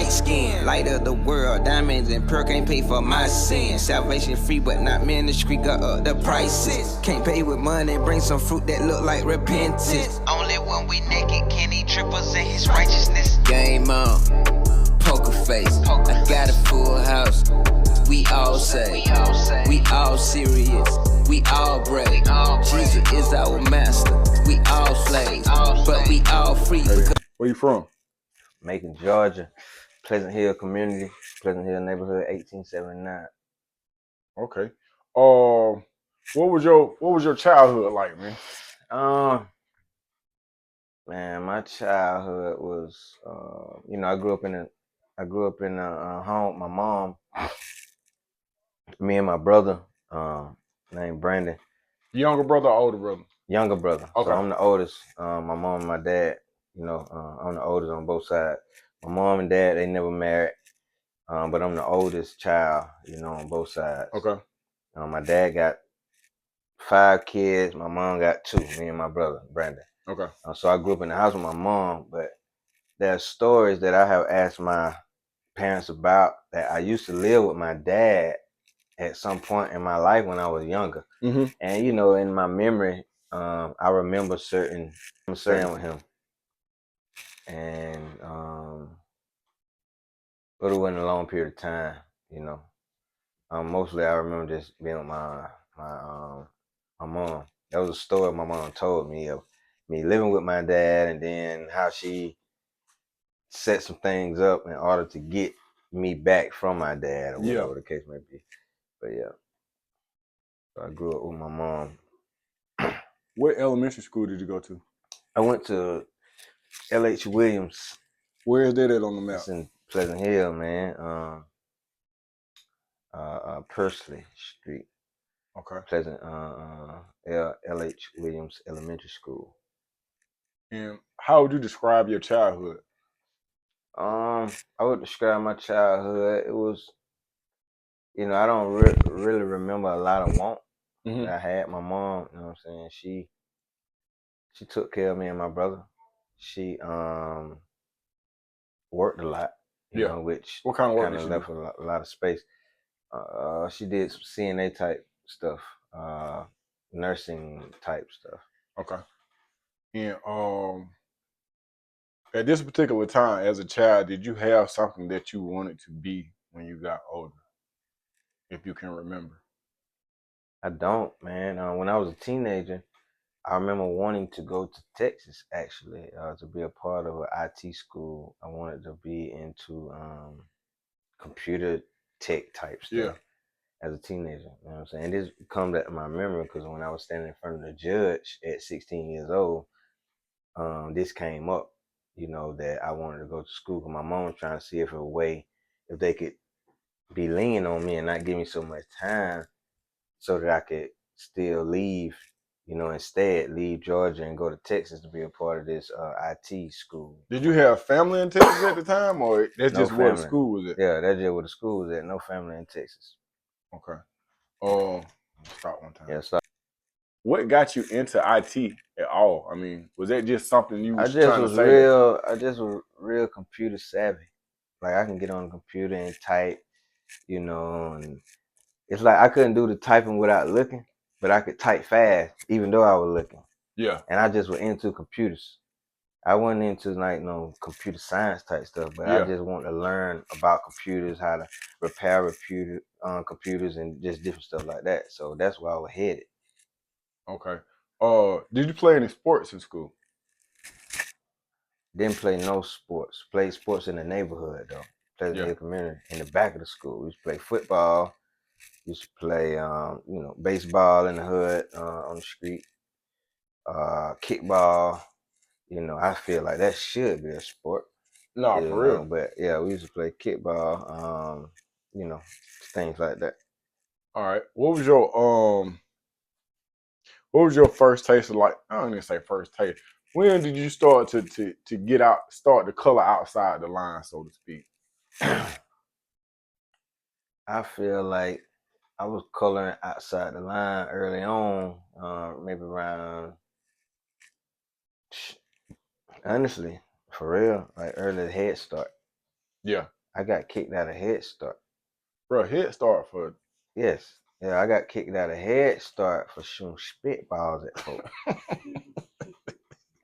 light skin. Light of the world, diamonds and pearl can't pay for my sins. Salvation free, but not ministry, got up the prices. Can't pay with money, bring some fruit that look like repentance. Only when we naked can he triples in his righteousness. Game on, poker face. I got a full house. We all say, we all serious, we all brave. Jesus is our master. We all slaves, but we all free. Where you from? Macon, Georgia, Pleasant Hill community, Pleasant Hill neighborhood, 1879. Okay. What was your childhood like, man? Man, my childhood was, I grew up in a home. My mom, me and my brother, named Brandon. Younger brother or older brother? Younger brother. Okay. So I'm the oldest. My mom and my dad, I'm the oldest on both sides. My mom and dad, they never married, but I'm the oldest child, on both sides. Okay. My dad got 5 kids. My mom got 2, me and my brother, Brandon. Okay. So I grew up in the house with my mom, but there are stories that I have asked my parents about that I used to live with my dad at some point in my life when I was younger. Mm-hmm. And, in my memory, I remember certain staying with him. And but it wasn't a long period of time, Mostly I remember just being with my mom. That was a story my mom told me of me living with my dad, and then how she set some things up in order to get me back from my dad, or whatever the case may be. But yeah, so I grew up with my mom. What elementary school did you go to? I went to L.H. Williams. Where is that at on the map? It's in Pleasant Hill, man. Pursley Street. Okay. Pleasant, L.H. Williams Elementary School. And how would you describe your childhood? I would describe my childhood. It was, I don't really remember a lot of want that I had. My mom, you know what I'm saying? She took care of me and my brother. She worked a lot, which what kind of work kind of left a lot of space. She did some CNA type stuff, nursing type stuff. Okay. And at this particular time, as a child, did you have something that you wanted to be when you got older, if you can remember? I don't, man. When I was a teenager, I remember wanting to go to Texas, actually, to be a part of an IT school. I wanted to be into computer tech type stuff as a teenager. You know what I'm saying? This comes to my memory because when I was standing in front of the judge at 16 years old, this came up, that I wanted to go to school. Because my mom was trying to see if they could be lenient on me and not give me so much time so that I could still leave, instead leave Georgia and go to Texas to be a part of this IT school. Did you have family in Texas at the time, or that's No just family. where the school was at? Yeah, that's just where the school was at. No family in Texas. Okay. Stop one time. Yeah, stop. What got you into IT at all? I mean, was that just something you was I just was real computer savvy. Like I can get on the computer and type, and it's like I couldn't do the typing without looking, but I could type fast even though I was looking. Yeah. And I just was into computers. I wasn't into no computer science type stuff, but I just wanted to learn about computers, how to repair computers, and just different stuff like that. So that's where I was headed. Okay. Did you play any sports in school? Didn't play no sports. Played sports in the neighborhood though. Pleasant Hill community, in the back of the school. We used to play football. We used to play, baseball in the hood, on the street. Kickball. I feel like that should be a sport. No, for real. But yeah, we used to play kickball. Things like that. All right. What was your first taste of, like, I don't even say first taste. When did you start to start to color outside the line, so to speak? I feel like I was coloring outside the line early on, maybe around, honestly, for real, like early head start. Yeah. I got kicked out of Head Start. Bro, Head Start for Yes. Yeah, I got kicked out of Head Start for shooting spitballs at folks.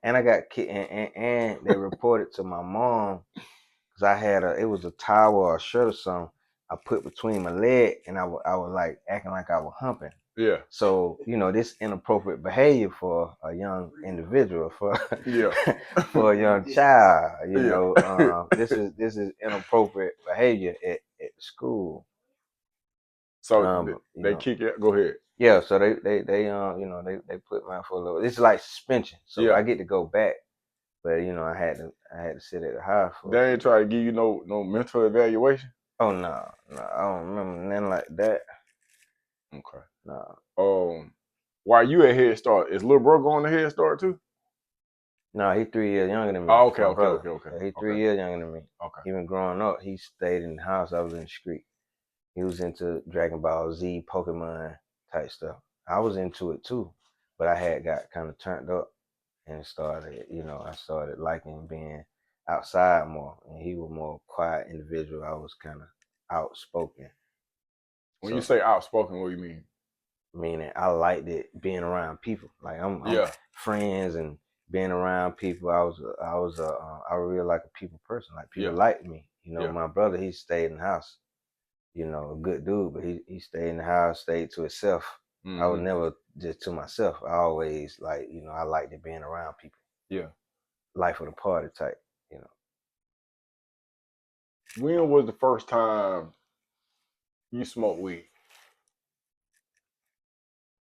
And I got kicked, and they reported to my mom because I had it was a towel or a shirt or something I put between my leg, and I was like acting like I was humping. Yeah. So, this inappropriate behavior for a young individual, for for a young child, this is inappropriate behavior at school. So they kick it. Go ahead. Yeah, so they they put me out for a little. It's like suspension, so I get to go back, but I had to sit at the house. They ain't try to give you no mental evaluation. Oh no, I don't remember nothing like that. Okay. No. While you at Head Start, is little bro going to Head Start too? No, he 3 years younger than me. Oh, okay. Yeah, he 3 years younger than me. Okay. Even growing up, he stayed in the house. I was in the street. He was into Dragon Ball Z, Pokemon type stuff. I was into it too, but I had got kind of turned up and started, I started liking being outside more. And he was more quiet individual. I was kind of outspoken. When you say outspoken, what do you mean? Meaning I liked it being around people. Like I'm friends and being around people. I really like a people person. Like people liked me. My brother, he stayed in the house. A good dude, but he stayed in the house, stayed to himself. Mm-hmm. I was never just to myself. I always I liked it being around people. Yeah. Life of the party type, When was the first time you smoked weed?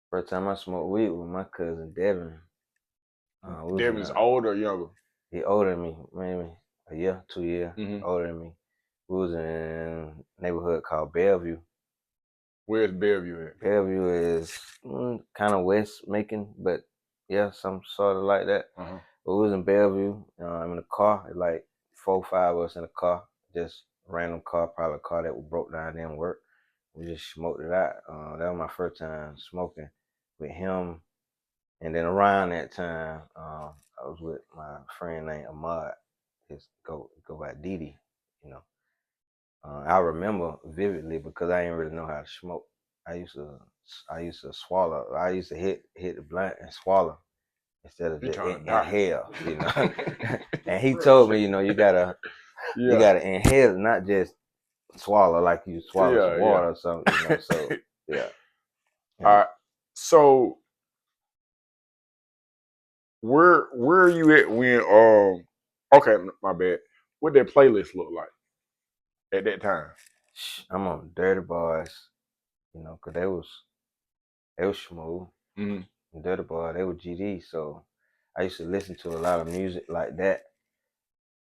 First time I smoked weed with my cousin Devin. Devin's older or younger? He older than me, maybe a year, 2 years older than me. We was in a neighborhood called Bellevue. Where's Bellevue at? Bellevue is kind of West Macon, but some sort of like that. Uh-huh. But we was in Bellevue, in a car, like 4 or 5 of us in a car, just random car, probably a car that broke down, didn't work. We just smoked it out. That was my first time smoking with him. And then around that time, I was with my friend named Ahmad. His go by Didi, I remember vividly because I didn't really know how to smoke. I used to swallow. I used to hit the blunt and swallow instead of just inhale, And he told me, you gotta inhale, not just swallow like you swallow some water or something. So All right. So where are you at when okay, my bad. What that playlist look like at that time? I'm on Dirty Boys, cause they was smooth. Mm-hmm. Dirty Boys, they were GD, so I used to listen to a lot of music like that.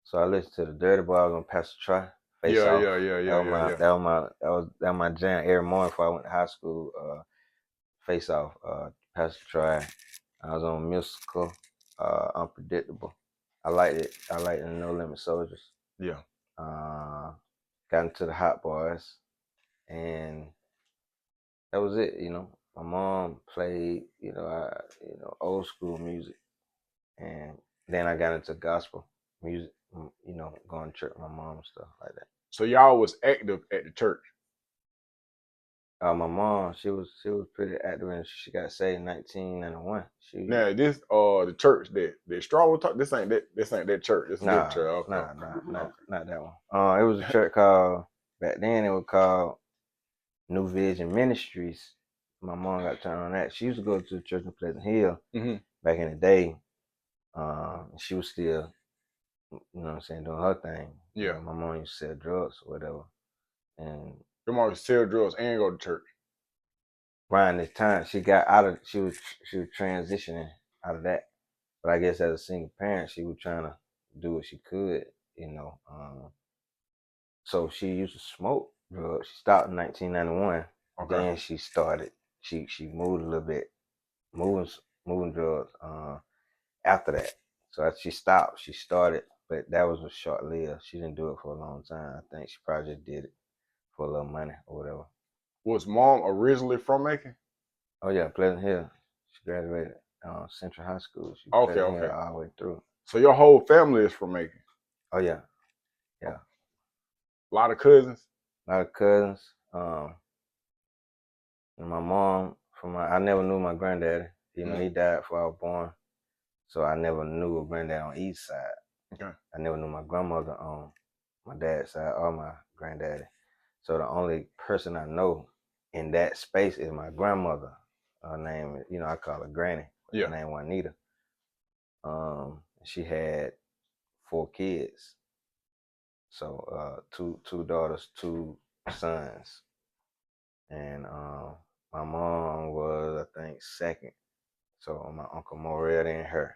So I listened to the Dirty Boys on Pastor Try. Face Off. That was my jam every morning before I went to high school. Face Off, Pastor Try. I was on Mystical, Unpredictable. I liked it. I liked the No Limit Soldiers. Yeah. Got into the Hot Boys, and that was it. My mom played, old school music, and then I got into gospel music. Going to church with my mom and stuff like that. So y'all was active at the church? My mom, she was pretty active, and she got saved in 1991. Now this the church that Straw was talking. This ain't that church. This is a church. Okay. Not that one. It was a church called back then. It was called New Vision Ministries. My mom got turned on that. She used to go to the church in Pleasant Hill back in the day. She was still, doing her thing. Yeah. My mom used to sell drugs or whatever, and your mom used to sell drugs and go to church. Around this time, she got out of. She was transitioning out of that, but I guess as a single parent, she was trying to do what she could, So she used to smoke drugs. She stopped in 1991. Okay. Then she started. She moved a little bit, moving drugs. After that, so as she stopped, she started, but that was a short lived. She didn't do it for a long time. I think she probably just did it for a little money or whatever. Was mom originally from Macon? Oh yeah, Pleasant Hill. She graduated Central High School. She okay. Hill all the way through. So your whole family is from Macon? Oh yeah. A lot of cousins. A lot of cousins. And my mom, I never knew my granddaddy. You know, he died before I was born. So I never knew a granddad on each side. Okay. I never knew my grandmother on my dad's side or my granddaddy. So the only person I know in that space is my grandmother. Her name, you know, I call her Granny. Yeah. Her name Juanita. She had 4 kids. So two daughters, 2 sons. And my mom was, I think, second. So my Uncle Morel, then her,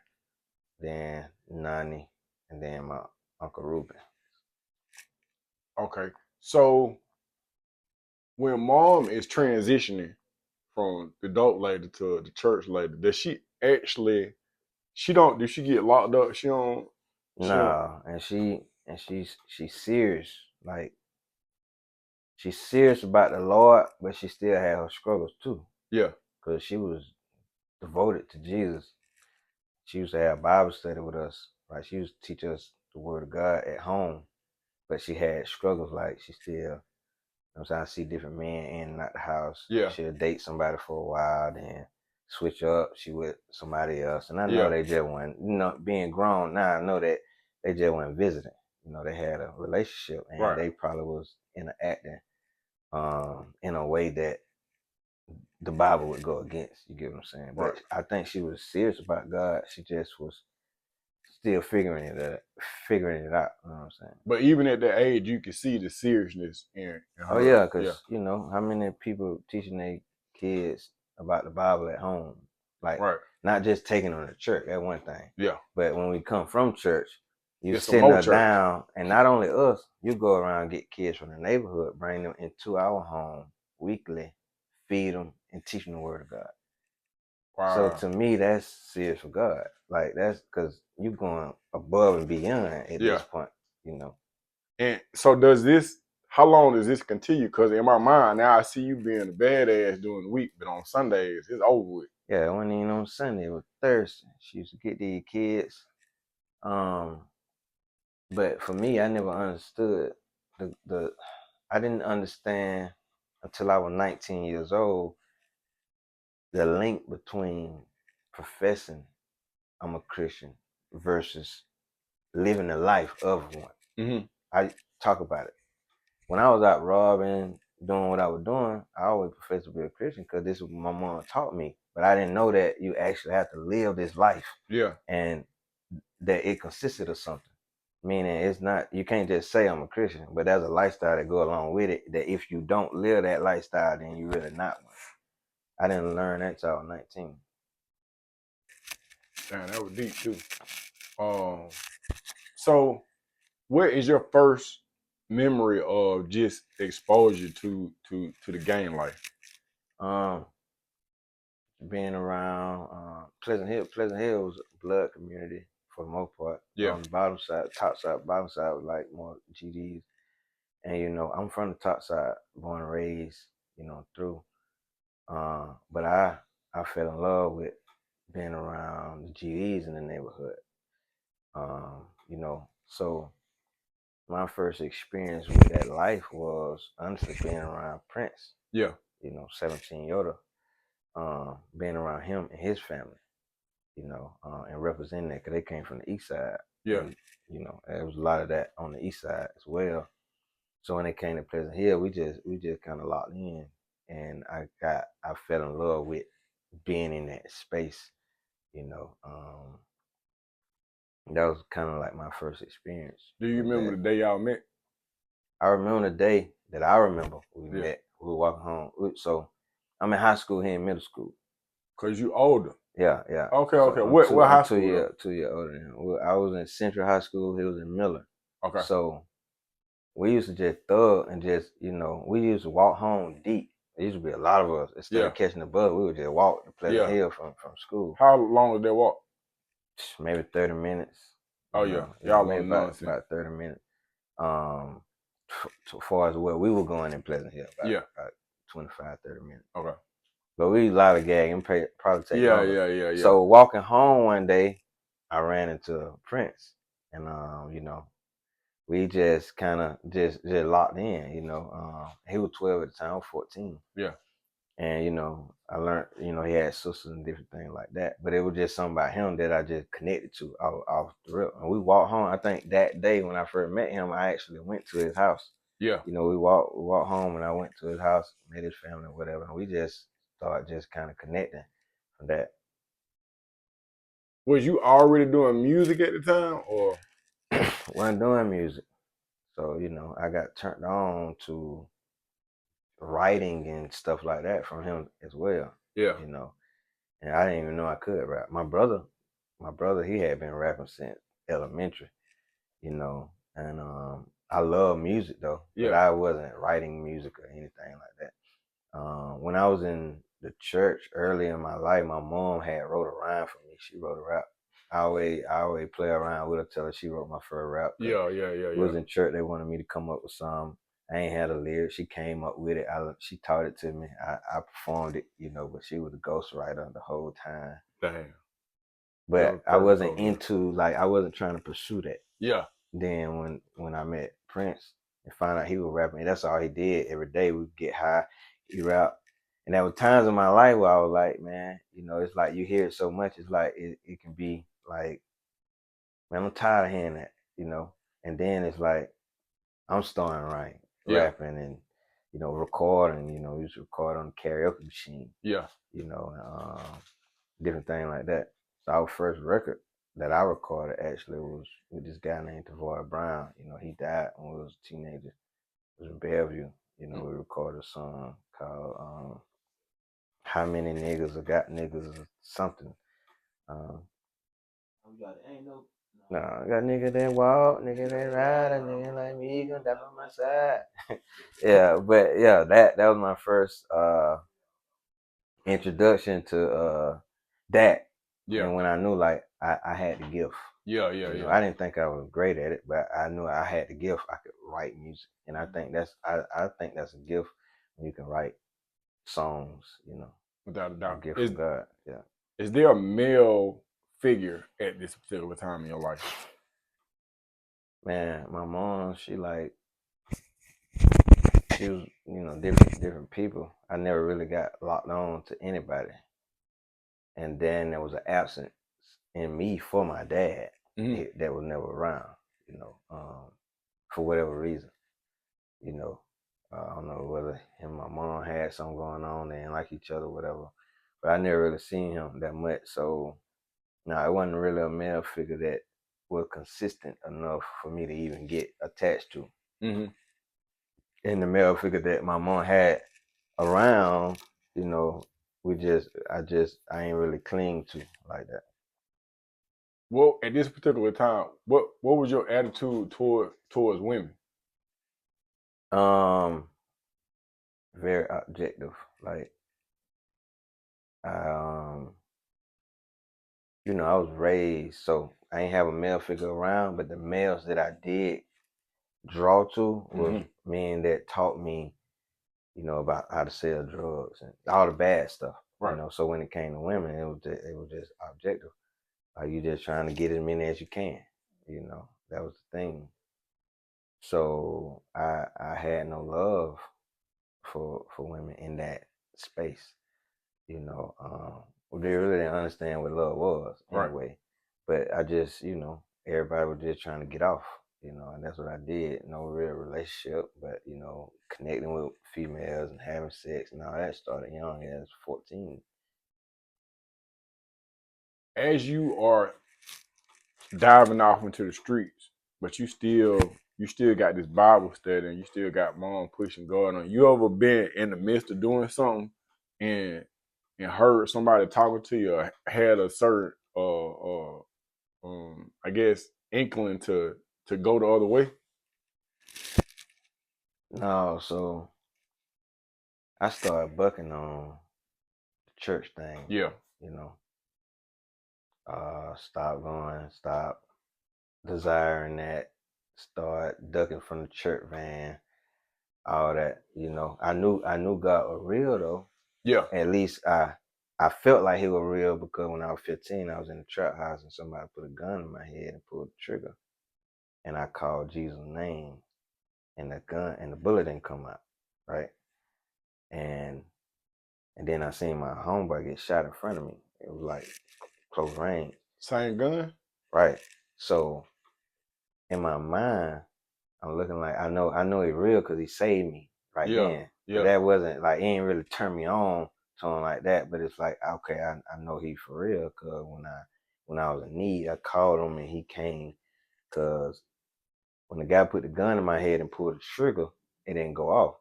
then Nani, and then my Uncle Ruben. Okay. So when mom is transitioning from the dope lady to the church lady, does she actually does she get locked up? She don't. No, and she's serious. Like, she's serious about the Lord, but she still had her struggles too. Yeah. Because she was devoted to Jesus. She used to have Bible study with us. Like, she used to teach us the word of God at home. But she had struggles. Like, she still, you know what I'm saying, I see different men in and out the house. Yeah. She'll date somebody for a while, then switch up. She with somebody else. And I know they just weren't, you know, being grown now, I know that they just weren't visiting. You know, they had a relationship, and they probably was interacting in a way that the Bible would go against. You get what I'm saying? But I think she was serious about God. She just was still figuring it out. You know what I'm saying? But even at that age, you can see the seriousness in her. Oh yeah, because you know how many people teaching their kids about the Bible at home, like not just taking them to church. That's one thing. Yeah. But when we come from church, you It's sitting her down, and not only us, you go around and get kids from the neighborhood, bring them into our home weekly, feed them, and teach them the Word of God. Wow. So to me, that's serious for God. Like, that's because you're going above and beyond at this point, you know. And so how long does this continue? Because in my mind, now I see you being a badass during the week, but on Sundays, it's over with. Yeah, it wasn't even on Sunday. It was Thursday. She used to get these kids. But for me, I never understood I didn't understand until I was 19 years old the link between professing I'm a Christian versus living the life of one. Mm-hmm. I talk about it. When I was out robbing, doing what I was doing, I always professed to be a Christian because this is what my mom taught me. But I didn't know that you actually have to live this life. Yeah. And that it consisted of something. Meaning, it's not, you can't just say I'm a Christian, but there's a lifestyle that go along with it, that if you don't live that lifestyle, then you really not one. I didn't learn that till I was 19. Damn, that was deep too. So what is your first memory of just exposure to the gang life? Being around Pleasant Hill. Pleasant Hill was a blood community for the most part. Yeah. On the bottom side, top side, bottom side was like more GDs. And you know, I'm from the top side, born and raised, you know, through. But I fell in love with being around the GDs in the neighborhood. You know, so my first experience with that life was honestly being around Prince. Yeah. You know, 17 Yoda. Being around him and his family, you know, and representing that because they came from the east side. Yeah. And, you know, there was a lot of that on the east side as well. So when they came to Pleasant Hill, we just kind of locked in, and I fell in love with being in that space, you know. That was kind of like my first experience. Do you remember the day y'all met? I remember the day that I remember we met. We were walking home. So I'm in high school, here in middle school. Cause you older. Yeah. Okay. So What high school? 2 years older than him. I was in Central High School. He was in Miller. Okay. So we used to just thug and just, you know, we used to walk home deep. There used to be a lot of us. Instead of catching the bus, we would just walk to Pleasant Hill from school. How long was that walk? Maybe 30 minutes. Oh yeah, y'all maybe about 30 minutes. As far as where we were going in Pleasant Hill, about 25, 30 minutes. Okay. But we lollygag and probably take longer. Yeah. So walking home one day, I ran into Prince, and you know, we just kind of just locked in, you know. He was 12 at the time, I was 14. Yeah. And, you know, I learned, you know, he had sisters and different things like that. But it was just something about him that I just connected to off the rip. And we walked home. I think that day when I first met him, I actually went to his house. Yeah. You know, we walked home and I went to his house, met his family, whatever. And we just started just kind of connecting from that. Was you already doing music at the time, or? Wasn't doing music. So, you know, I got turned on to writing and stuff like that from him as well. Yeah. You know, and I didn't even know I could rap. My brother, he had been rapping since elementary, you know, and I love music though, but Yeah. I wasn't writing music or anything like that. When I was in the church early in my life, my mom had wrote a rhyme for me. She wrote a rap. I always play around with her, tell her she wrote my first rap. Yeah. We was in church. They wanted me to come up with some. I ain't had a lyric. She came up with it. She taught it to me. I performed it, you know, but she was a ghostwriter the whole time. Damn. But I wasn't into, like, I wasn't trying to pursue that. Yeah. Then when I met Prince and found out he was rapping, and that's all he did every day. We'd get high, he rap. And there were times in my life where I was like, man, you know, it's like you hear it so much, it's like it can be like, man, I'm tired of hearing that, you know. And then it's like I'm starting rapping and, you know, recording, you know, we used to record on the karaoke machine. Yeah. You know, different thing like that. So our first record that I recorded actually was with this guy named Tavoy Brown. You know, he died when we was a teenager. It was in Bellevue. You know, we recorded a song called How Many Niggas I Got Niggas or something. No, I got nigga that walk, nigga that ride, a nigga like me gonna die on my side. Yeah, but yeah, that was my first introduction to that. Yeah. And when I knew, like, I had the gift. Yeah. You know, I didn't think I was great at it, but I knew I had the gift. I could write music, and I think that's a gift when you can write songs. You know, Without a doubt. gift from God. Yeah. Is there a male figure at this particular time in your life? Man, my mom, she was, you know, different people. I never really got locked on to anybody, and then there was an absence in me for my dad that was never around. You know, for whatever reason. You know, I don't know whether him and my mom had something going on, they didn't like each other, whatever. But I never really seen him that much, so no, it wasn't really a male figure that was consistent enough for me to even get attached to. Mm-hmm. And the male figure that my mom had around, you know, I ain't really cling to like that. Well, at this particular time, what was your attitude towards women? Very objective. Like, you know, I was raised, so I ain't have a male figure around, but the males that I did draw to was men that taught me, you know, about how to sell drugs and all the bad stuff. Right. You know, so when it came to women, it was just objective. Like, you just trying to get as many as you can. You know, that was the thing. So I had no love for women in that space. You know, they really didn't understand what love was anyway. Right. But I just, you know, everybody was just trying to get off, you know, and that's what I did. No real relationship, but, you know, connecting with females and having sex and all that started young as 14. As you are diving off into the streets, but you still got this Bible study and you still got mom pushing God on. You ever been in the midst of doing something and heard somebody talking to you or had a certain I guess inkling to go the other way? No, so I started bucking on the church thing. Yeah. You know, stop desiring that, start ducking from the church van, all that. You know, I knew God was real though. Yeah. At least I felt like he was real because when I was 15, I was in the trap house and somebody put a gun in my head and pulled the trigger. and I called Jesus' name, and the bullet didn't come out, right? And then I seen my homeboy get shot in front of me. It was like close range. Same gun? Right. So in my mind, I'm looking like I know he real because he saved me right then. But that wasn't like, it ain't really turn me on to him like that. But it's like, okay, I know he for real, because when I was in need, I called him and he came, because when the guy put the gun in my head and pulled the trigger, it didn't go off.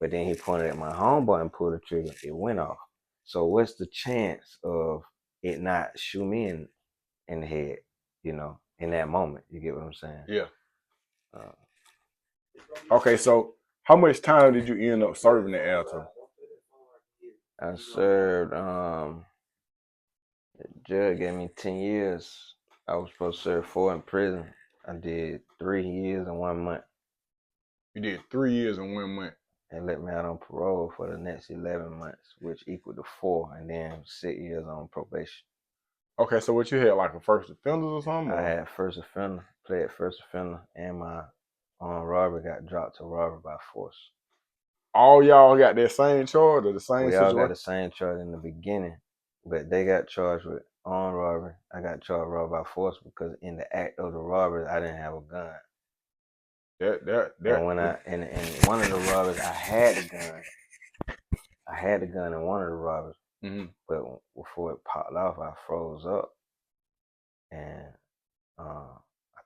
But then he pointed at my homeboy and pulled the trigger, it went off. So what's the chance of it not shoot me in the head, in that moment? You get what I'm saying? Yeah. Okay, so how much time did you end up serving at Alto? I served, the judge gave me 10 years. I was supposed to serve 4 in prison. I did 3 years and 1 month. You did 3 years and 1 month. And let me out on parole for the next 11 months, which equaled to 4, and then 6 years on probation. Okay, so what you had, like a first offenders or something? I had first offender, pled first offender, and my robbery got dropped to robbery by force. All y'all got that same charge or the same We situation? all got the same charge in the beginning, but they got charged with armed robbery. I got charged robbery by force because in the act of the robbery, I didn't have a gun. And when in one of the robberies, I had the gun. I had the gun in one of the robberies, but before it popped off, I froze up, and I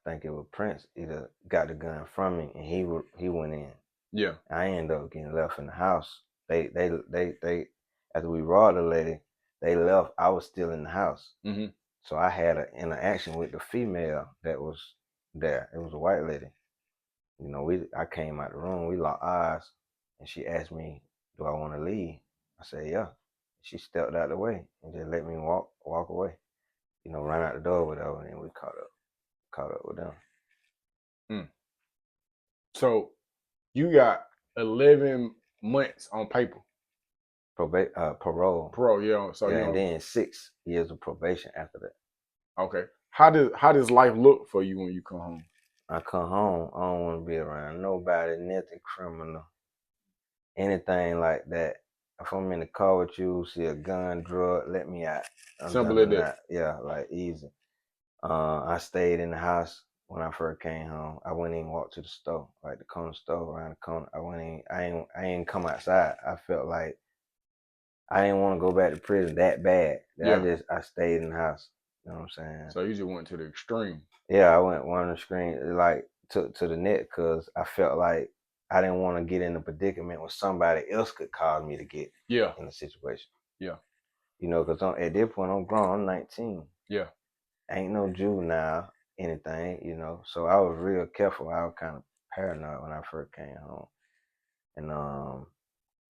think it was Prince either got the gun from me and he went in. Yeah. I ended up getting left in the house. They after we robbed the lady, they left. I was still in the house. So I had an interaction with the female that was there. It was a white lady. I came out the room, we locked eyes, and she asked me, do I want to leave? I said, yeah. She stepped out the way and just let me walk away. Run out the door, whatever, and then we caught up with them. So you got 11 months on paper. Parole. Parole, yeah. So yeah, and then 6 years of probation after that. Okay. How does life look for you when you come home? I come home, I don't want to be around nobody, nothing criminal, anything like that. If I'm in the car with you, see a gun, drug, let me out. Simple as that. Yeah, like easy. I stayed in the house when I first came home. I wouldn't even walk to the store, like the corner store around the corner. I ain't come outside. I felt like I didn't want to go back to prison that bad. Yeah. I stayed in the house. You know what I'm saying? So you just went to the extreme. Yeah, I went one of the screen, like to the net, because I felt like I didn't want to get in a predicament where somebody else could cause me to get in a situation. Yeah. Because at this point I'm grown. I'm 19. Yeah. Ain't no juvenile anything, So I was real careful. I was kind of paranoid when I first came home, and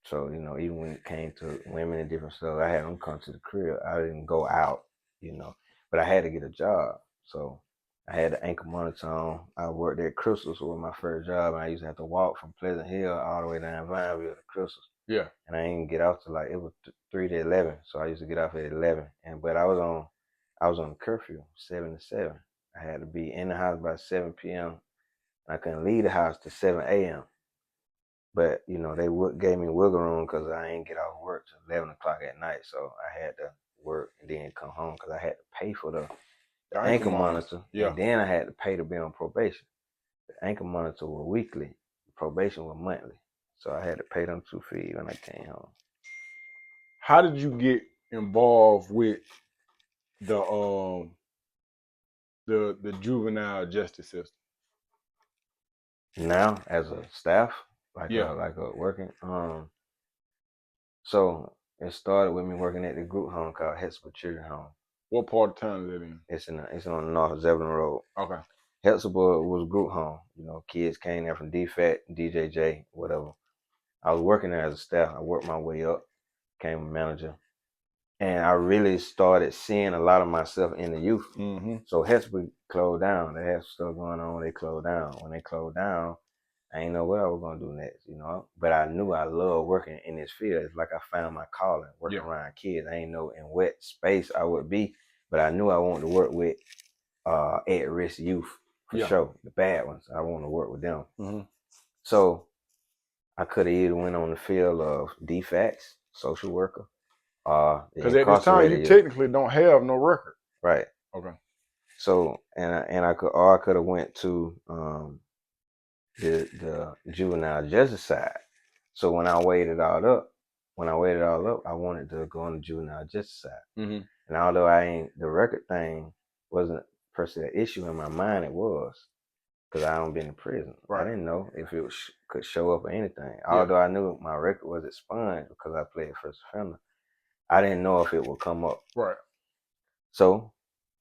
so even when it came to women and different stuff, I had them come to the crib. I didn't go out, but I had to get a job, so I had the ankle monitor on. I worked at Crystals with my first job, and I used to have to walk from Pleasant Hill all the way down Vineville to Crystals. Yeah. And I didn't get off till it was 3 to 11, so I used to get off at 11. But I was on curfew, 7 to 7. I had to be in the house by 7 p.m. I couldn't leave the house till 7 a.m. But they gave me wiggle room because I ain't get off work till 11 o'clock at night, so I had to work and then come home because I had to pay for the ankle monitor. Yeah. And then I had to pay to be on probation. The ankle monitor was weekly, probation was monthly, so I had to pay them 2 fees when I came home. How did you get involved with the juvenile justice system? Now, as a staff, like a working, so it started with me working at the group home called Hexable Children's Home. What part of town is it in? It's on North Zebulon Road. Okay. Hexable was group home. Kids came there from DFAT, DJJ, whatever. I was working there as a staff. I worked my way up, became a manager. And I really started seeing a lot of myself in the youth. So Hexable closed down. They had stuff going on. They closed down. When they closed down, I didn't know what I was going to do next, But I knew I loved working in this field. It's like I found my calling, working around kids. I didn't know in what space I would be, but I knew I wanted to work with at-risk youth. for sure. The bad ones, I want to work with them. Mm-hmm. So I could have either went on the field of DFACS, social worker, because at this time you technically don't have no record. Right. Okay. So I could have went to the juvenile justice side. So when I weighed it all up, I wanted to go on the juvenile justice side. Mm-hmm. And although the record thing wasn't per se an issue in my mind, it was because I don't been in prison. Right. I didn't know if it could show up or anything. Although I knew my record was expunged because I played first offender, I didn't know if it would come up. Right. So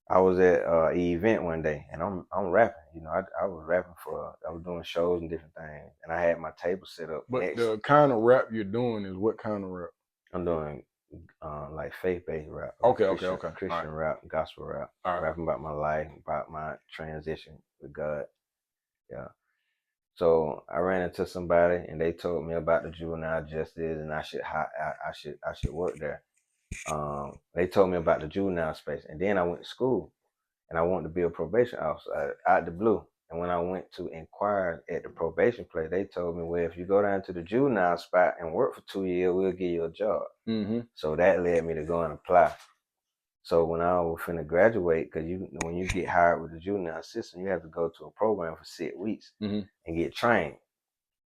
I was at an event one day, and I'm rapping. You know, I was rapping I was doing shows and different things, and I had my table set up. But the kind of rap you're doing is what kind of rap? I'm doing like faith-based rap. Okay. Christian rap, gospel rap. Rapping about my life, about my transition with God. Yeah. So I ran into somebody, and they told me about the juvenile justice, and I should work there. They told me about the juvenile space, and then I went to school, and I wanted to be a probation officer out the blue. And when I went to inquire at the probation place, they told me, well, if you go down to the juvenile spot and work for 2 years, we'll give you a job. Mm-hmm. So that led me to go and apply. So when I was finna graduate, because when you get hired with the juvenile system, you have to go to a program for 6 weeks and get trained.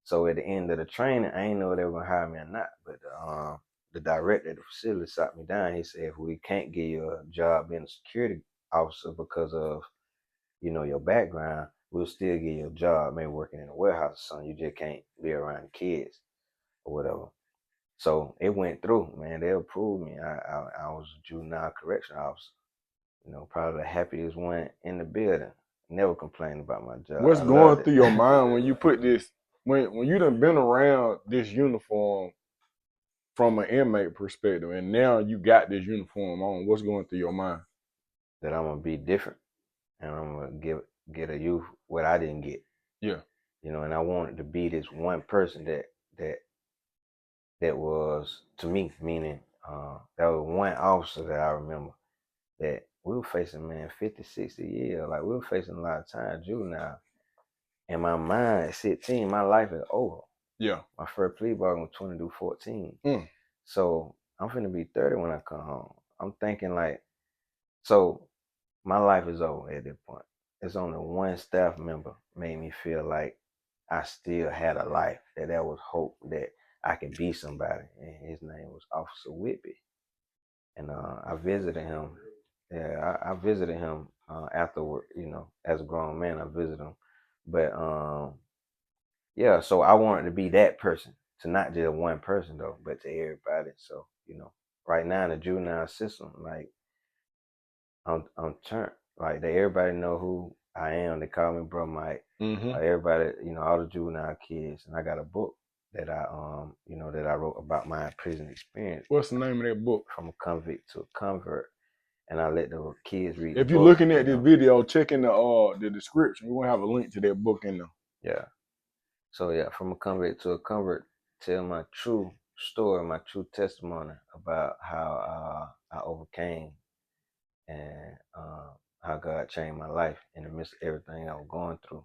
So at the end of the training, I didn't know if they were gonna hire me or not. But the director at the facility sat me down. He said, if we can't give you a job being a security officer because of your background, we'll still give you a job, maybe working in a warehouse or something. You just can't be around kids or whatever. So it went through, man. They approved me. I was a juvenile correctional officer. Probably the happiest one in the building. Never complained about my job. What's going through your mind when you put this, when you done been around this uniform from an inmate perspective, and now you got this uniform on? What's going through your mind? That I'm gonna be different, and I'm gonna get a youth what I didn't get. Yeah. And I wanted to be this one person that was to me, meaning that was one officer that I remember that we were facing, man, 50, 60 years. Like, we were facing a lot of time, juvenile. In my mind, at 16, my life is over. Yeah. My first plea bargain was 22-14. So I'm finna be 30 when I come home. I'm thinking like, so my life is over at that point. It's only one staff member made me feel like I still had a life, that was hope that I could be somebody. And his name was Officer Whitby. And I visited him. Yeah, I visited him afterward, as a grown man, I visited him. But yeah, so I wanted to be that person, to not just one person though, but to everybody. So, right now in the juvenile system, like, I'm turned. Like, everybody know who I am. They call me Bro Mike. Like, everybody, all the juvenile kids. And I got a book that I that I wrote about my prison experience. What's the name of that book? From a convict to a convert. And I let the kids read. If you're looking at this video, check in the description. We're gonna have a link to that book in there. Yeah. So yeah, from a convict to a convert, tell my true story, my true testimony about how I overcame and how God changed my life in the midst of everything I was going through.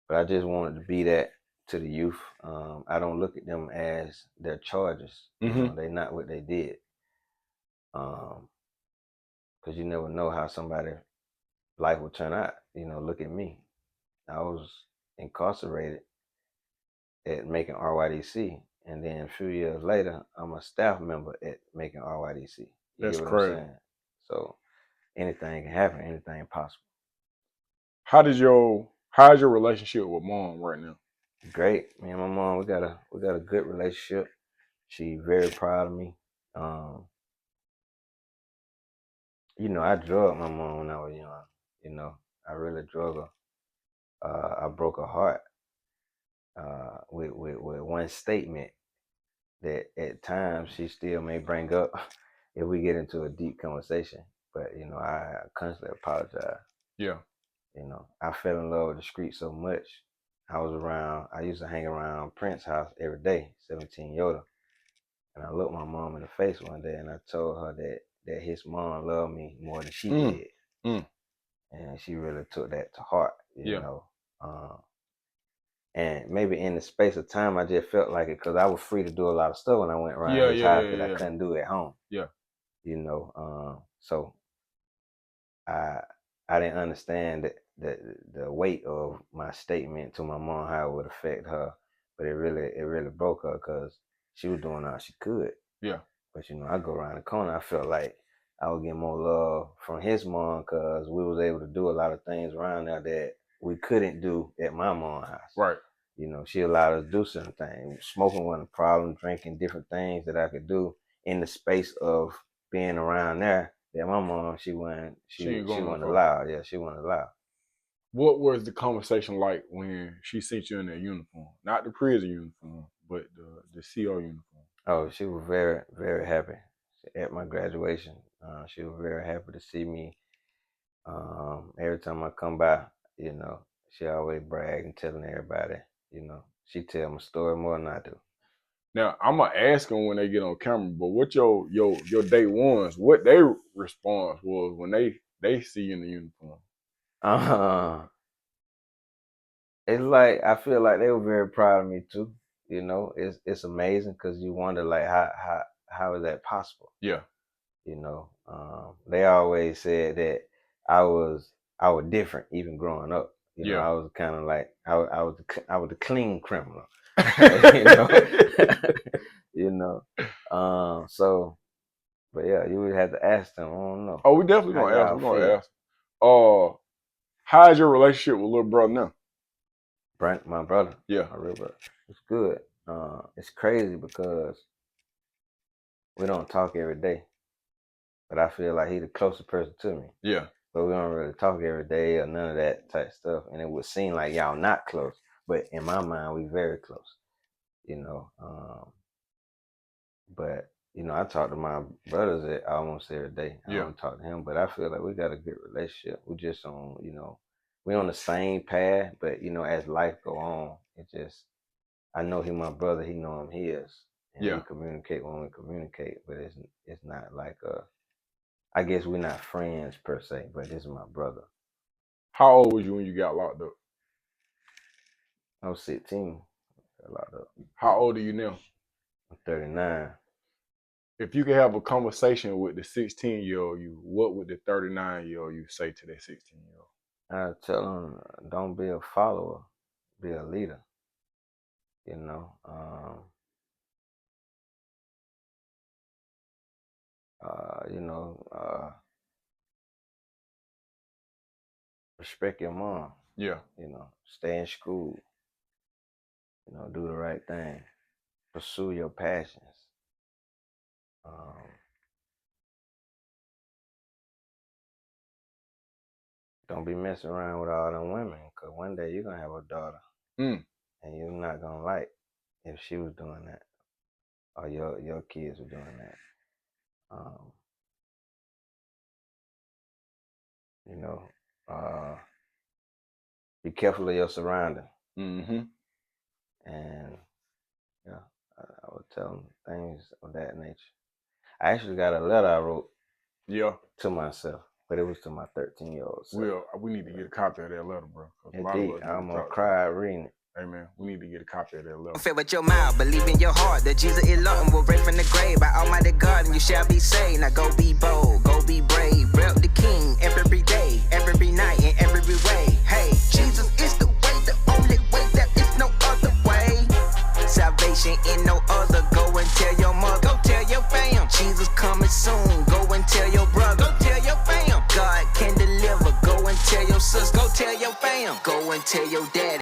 But I just wanted to be that to the youth. I don't look at them as their charges. They're not what they did. Because you never know how somebody's life will turn out. Look at me. I was incarcerated at Macon RYDC, and then a few years later, I'm a staff member at Macon RYDC. That's crazy. So anything can happen, anything possible. How's your relationship with Mom right now? Great. Me and my mom, we got a good relationship. She's very proud of me. I drugged my mom when I was young. I really drug her. I broke her heart with one statement that at times she still may bring up if we get into a deep conversation. But I constantly apologize. Yeah. I fell in love with the street so much. I used to hang around Prince's house every day, 17 Yoda. And I looked my mom in the face one day and I told her that his mom loved me more than she did. And she really took that to heart. you know. And maybe in the space of time, I just felt like it because I was free to do a lot of stuff when I went around his house that I couldn't do at home. Yeah. You know, so I didn't understand the weight of my statement to my mom, how it would affect her, but it really broke her because she was doing all she could. Yeah. But you know, I go around the corner, I felt like I would get more love from his mom because we was able to do a lot of things around there that we couldn't do at my mom's house. Right. You know, she allowed us to do certain things. Smoking wasn't a problem, drinking, different things that I could do in the space of being around there. That my mom, she wasn't allowed. Yeah, she wasn't allowed. What was the conversation like when she sent you in that uniform? Not the prison uniform, but the CO uniform. Oh, she was very, very happy. At my graduation, she was very happy to see me. Every time I come by, you know, she always bragging, telling everybody, you know, she tell my story more than I do. Now, I'm going to ask them when they get on camera, but what your day ones, what their response was when they see you in the uniform? It's like, I feel like they were very proud of me too. You know, it's amazing because you wonder like how is that possible? Yeah. You know, they always said that I was different even growing up. You know, I was kind of like I was the clean criminal. You know, you know. So, but yeah, you would have to ask them. I don't know. Oh, we definitely gonna ask. We're gonna ask. How's your relationship with little brother now? My brother. Yeah, my real brother. It's good. It's crazy because we don't talk every day, but I feel like he's the closest person to me. Yeah. But we don't really talk every day or none of that type stuff, and it would seem like y'all not close, but in my mind, we very close. You know, but you know, I talk to my brothers almost every day. I don't talk to him, but I feel like we got a good relationship. We just on, you know, we on the same path, but you know, as life go on, it just, I know he my brother, he know I'm his, and we communicate when we communicate, but it's not like I guess we're not friends per se, but this is my brother. How old was you when you got locked up? I was 16. Got locked up. How old are you now? I'm 39. If you could have a conversation with the 16-year-old you, what would the 39-year-old you say to that 16-year-old? I'd tell him, don't be a follower, be a leader. You know, respect your mom. Yeah. You know, stay in school. You know, do the right thing. Pursue your passions. Don't be messing around with all them women, because one day you're going to have a daughter. And you're not going to like if she was doing that or your kids were doing that. You know, be careful of your surroundings. Mm-hmm. And yeah, I would tell them things of that nature. I actually got a letter I wrote to myself, but it was to my 13-year-old self. We need to get a copy of that letter, bro. Indeed, I'm going to cry reading it. Hey, man, we need to get a copy of that letter. Faith with your mouth, believe in your heart that Jesus is Lord and will raise from the grave. By Almighty God, and you shall be saved. Now go be bold, go be brave. Rep the King every day, every night, in every way. Hey, Jesus is the way, the only way, there is no other way. Salvation in no other. Go and tell your mother, go tell your fam. Jesus coming soon. Go and tell your brother, go tell your fam. God can deliver. Go and tell your sister, go tell your fam. Go and tell your daddy.